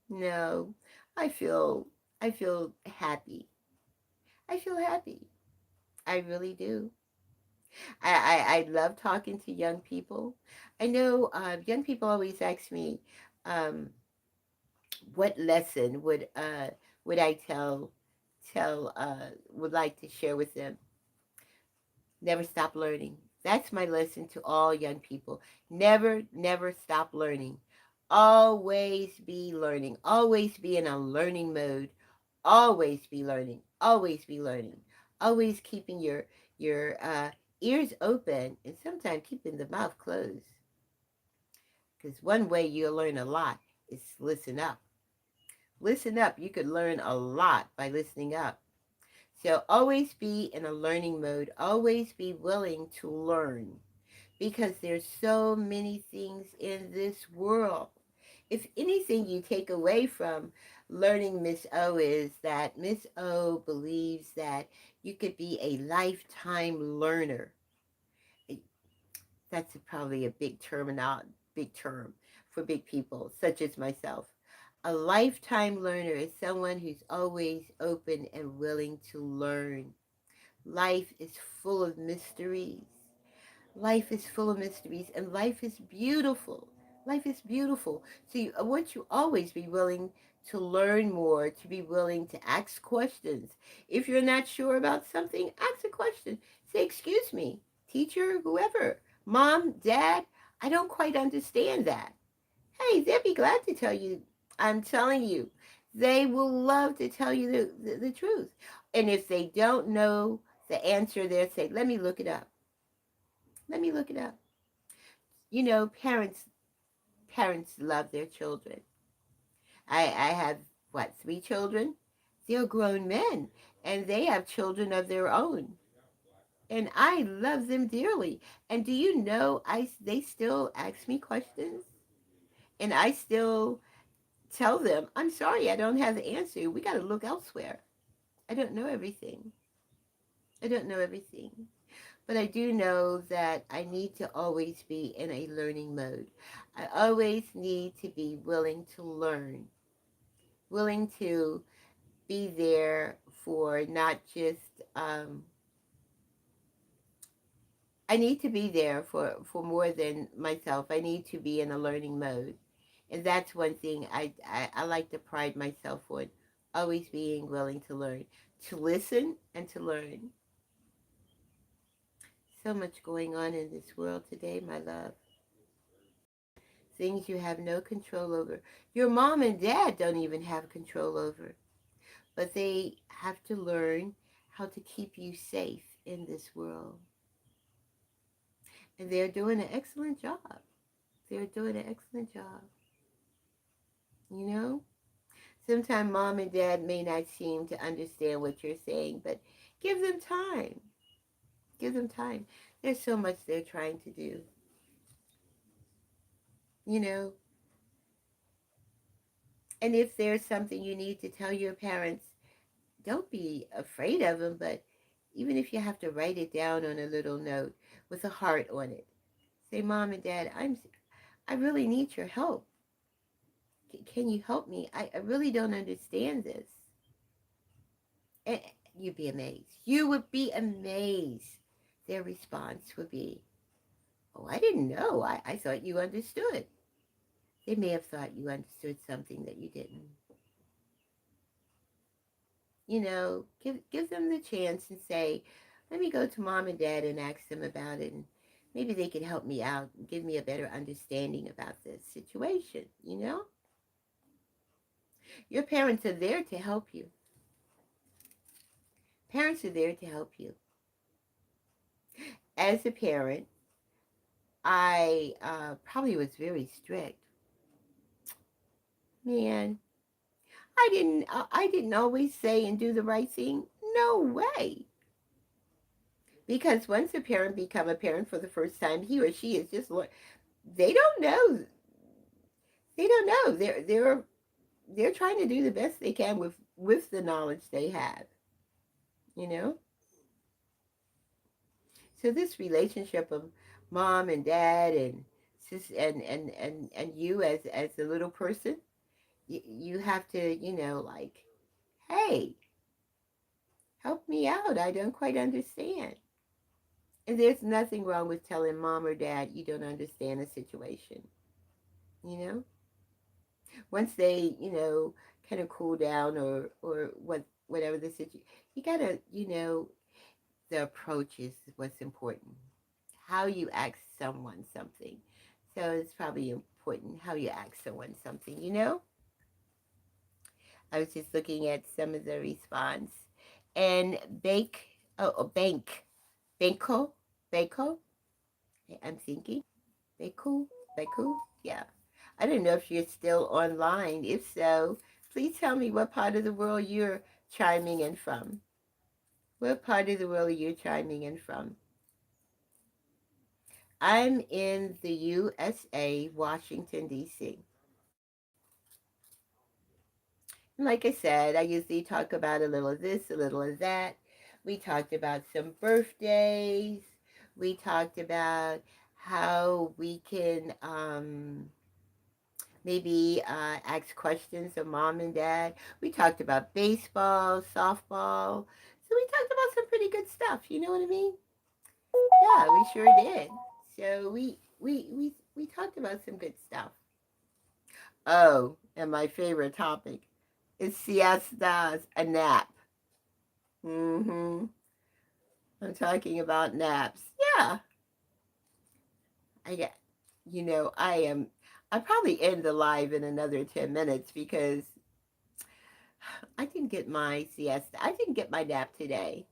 No. I feel I feel happy. I feel happy. I really do. I love talking to young people. I know young people always ask me, um, what lesson would I would like to share with them. Never stop learning. That's my lesson to all young people. Never stop learning. Always be learning. Always be in a learning mode. Always be learning. Always be learning. Always keeping your ears open and sometimes keeping the mouth closed. Because one way you'll learn a lot is listen up. Listen up. You could learn a lot by listening up. So always be in a learning mode. Always be willing to learn because there's so many things in this world. If anything you take away from learning Miss O is that Miss O believes that you could be a lifetime learner. That's probably a big term for big people such as myself. A lifetime learner is someone who's always open and willing to learn. Life is full of mysteries. Life is full of mysteries and life is beautiful. Life is beautiful. So I want you always be willing to learn more, to be willing to ask questions. If you're not sure about something, ask a question. Say, excuse me, teacher, whoever, mom, dad, I don't quite understand that. Hey, they'll be glad to tell you. I'm telling you, they will love to tell you the truth. And if they don't know the answer, they'll say, let me look it up. Let me look it up. Parents love their children. I have, what, 3 children? They're grown men, and they have children of their own. And I love them dearly. And do you know, they still ask me questions, and I still tell them, I'm sorry, I don't have the answer. We got to look elsewhere. I don't know everything. I don't know everything. But I do know that I need to always be in a learning mode. I always need to be willing to learn, willing to be there for not just, I need to be there for more than myself. I need to be in a learning mode. And that's one thing I like to pride myself on, always being willing to learn, to listen and to learn. So much going on in this world today, my love. Things you have no control over. Your mom and dad don't even have control over, but they have to learn how to keep you safe in this world. And they're doing an excellent job. They're doing an excellent job. You know? Sometimes mom and dad may not seem to understand what you're saying, but give them time. Give them time. There's so much they're trying to do. You know, and if there's something you need to tell your parents, don't be afraid of them, but even if you have to write it down on a little note with a heart on it, say, Mom and Dad, I really need your help. Can you help me? I really don't understand this. And you'd be amazed. You would be amazed. Their response would be, oh, I didn't know. I thought you understood. They may have thought you understood something that you didn't. You know, give them the chance and say, let me go to mom and dad and ask them about it, and maybe they can help me out and give me a better understanding about this situation. You know, your parents are there to help you. Parents are there to help you. As a parent, I probably was very strict. Man, I didn't always say and do the right thing. No way. Because once a parent become a parent for the first time, he or she is just they don't know. They don't know. They're trying to do the best they can with the knowledge they have. You know. So this relationship of mom and dad and sis and you as a little person, you have to like, hey, help me out. I don't quite understand. And there's nothing wrong with telling mom or dad you don't understand a situation. You know, once they kind of cool down or whatever the situation, you gotta the approach is what's important. How you ask someone something. So it's probably important how you ask someone something. I was just looking at some of the response, and bank, banko, banko. I'm thinking Baku, Baku. Yeah. I don't know if you're still online. If so, please tell me what part of the world you're chiming in from. What part of the world are you chiming in from? I'm in the USA, Washington, D.C. And like I said, I usually talk about a little of this, a little of that. We talked about some birthdays. We talked about how we can maybe ask questions of mom and dad. We talked about baseball, softball. So we talked about some pretty good stuff. You know what I mean? Yeah, we sure did. So we talked about some good stuff. Oh, and my favorite topic is siestas, a nap. Mm-hmm. I'm talking about naps. Yeah, I get. I am. I probably end the live in another 10 minutes because I didn't get my siesta. I didn't get my nap today.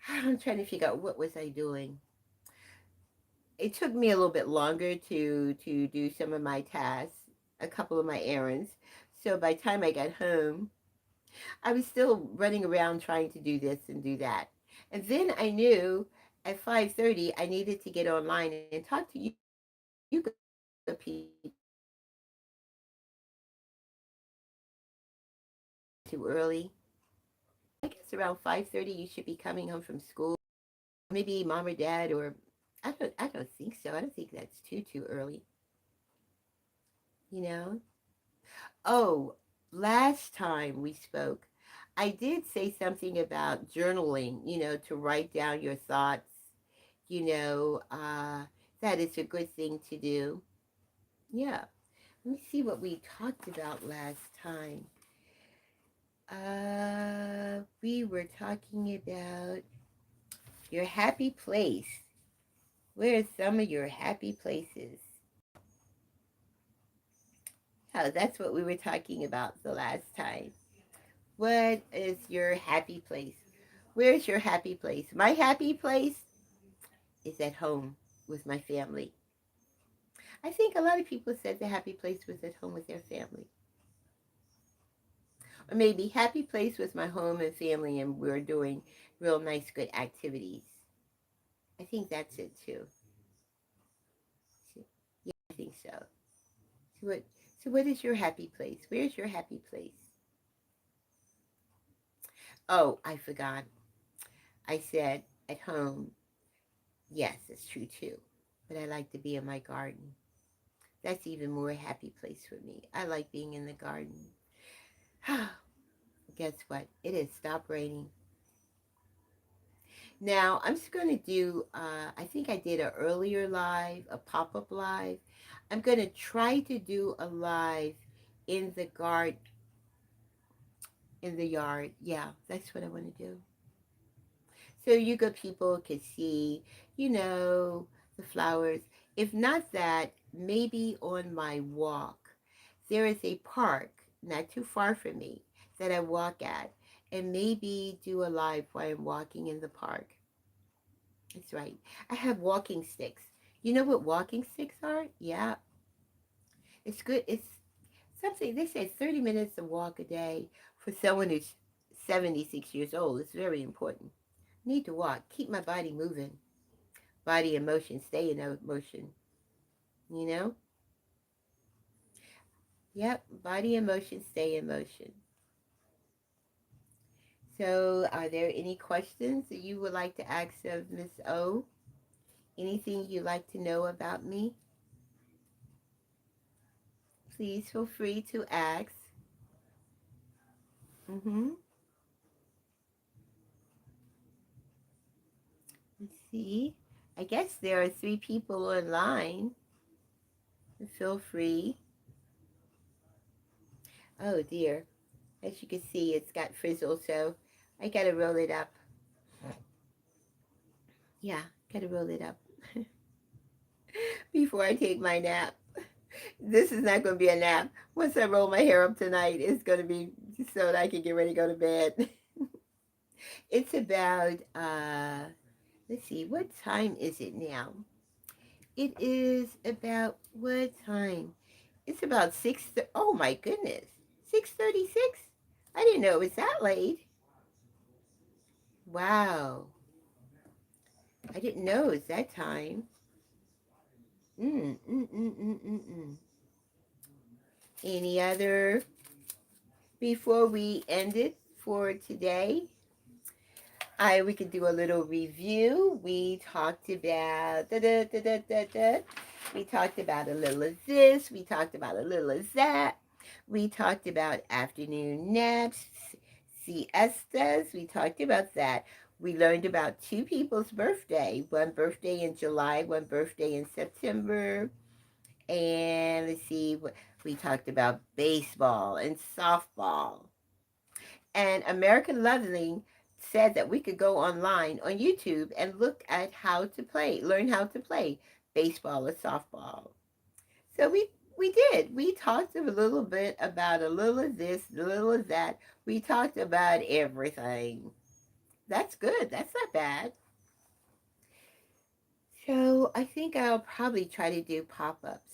I'm trying to figure out what was I doing. It took me a little bit longer to do some of my tasks, a couple of my errands. So by the time I got home, I was still running around trying to do this and do that. And then I knew at 5:30 I needed to get online and talk to you good people. Too early. I guess around 5:30 you should be coming home from school. Maybe mom or dad or I don't think so. I don't think that's too early, you know? Oh, last time we spoke, I did say something about journaling, to write down your thoughts, you know, uh, that is a good thing to do. Yeah. Let me see what we talked about last time. We were talking about Your happy place. Where are some of your happy places? Oh, that's what we were talking about the last time. What is your happy place? Where's your happy place? My happy place is at home with my family. I think a lot of people said the happy place was at home with their family. Or maybe happy place with my home and family and we're doing real nice good activities. I think that's it too. Yeah, I think so. So what is your happy place? Where's your happy place? Oh, I forgot. I said at home. Yes, it's true too. But I like to be in my garden. That's even more a happy place for me. I like being in the garden. Guess what? It has stopped raining. Now, I'm just going to do, I think I did an earlier live, a pop-up live. I'm going to try to do a live in the garden, in the yard. Yeah, that's what I want to do. So you good people can see, the flowers. If not that, maybe on my walk, there is a park not too far from me that I walk at, and maybe do a live while I'm walking in the park. That's right. I have walking sticks. You know what walking sticks are? Yeah, it's good. It's something, they say 30 minutes of walk a day for someone who's 76 years old. It's very important. Need to walk. Keep my body moving. Body and motion. Stay in motion. You know? Yep. Body and motion. Stay in motion. So are there any questions that you would like to ask of Miss O? Anything you'd like to know about me? Please feel free to ask. Mm-hmm. Let's see. I guess there are 3 people online. Feel free. Oh dear. As you can see, it's got frizzle, so I gotta roll it up. Yeah, gotta roll it up before I take my nap. This is not gonna be a nap. Once I roll my hair up tonight, it's gonna be so that I can get ready to go to bed. It's about, let's see, what time is it now? It is about, what time? It's about oh my goodness, 6:36? I didn't know it was that late. Wow, I didn't know it was that time. Mm, mm, mm, mm, mm, mm. Any other, before we end it for today? We could do a little review. We talked about we talked about a little of this. We talked about a little of that. We talked about afternoon naps, siestas. We talked about that. We learned about 2 people's birthday. One birthday in July, one birthday in September. And let's see, we talked about baseball and softball. And American Leveling said that we could go online on YouTube and look at how to play, learn how to play baseball or softball. So we did. We talked a little bit about a little of this, a little of that. We talked about everything. That's good. That's not bad. So I think I'll probably try to do pop-ups,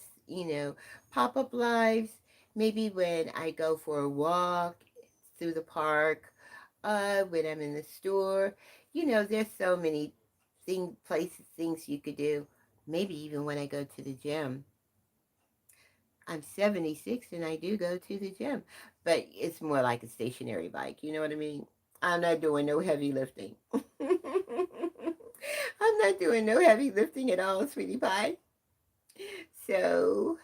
pop-up lives, maybe when I go for a walk through the park, when I'm in the store. There's so many things you could do. Maybe even when I go to the gym. I'm 76 and I do go to the gym, but it's more like a stationary bike. You know what I mean? I'm not doing no heavy lifting. I'm not doing no heavy lifting at all, sweetie pie. So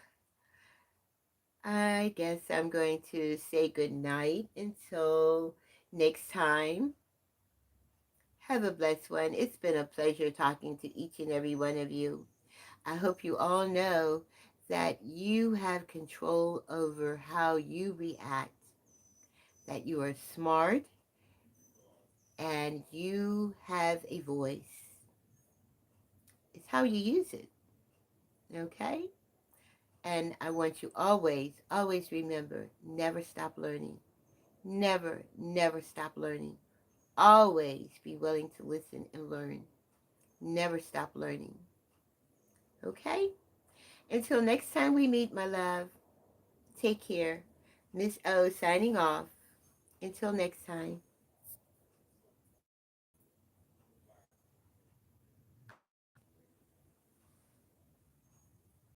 I guess I'm going to say good night until next time. Have a blessed one. It's been a pleasure talking to each and every one of you. I hope you all know that you have control over how you react, that you are smart, and you have a voice. It's how you use it, okay? And I want you always, always remember, never stop learning. Never, never stop learning. Always be willing to listen and learn. Never stop learning. Okay? Until next time we meet, my love, take care. Miss O signing off. Until next time.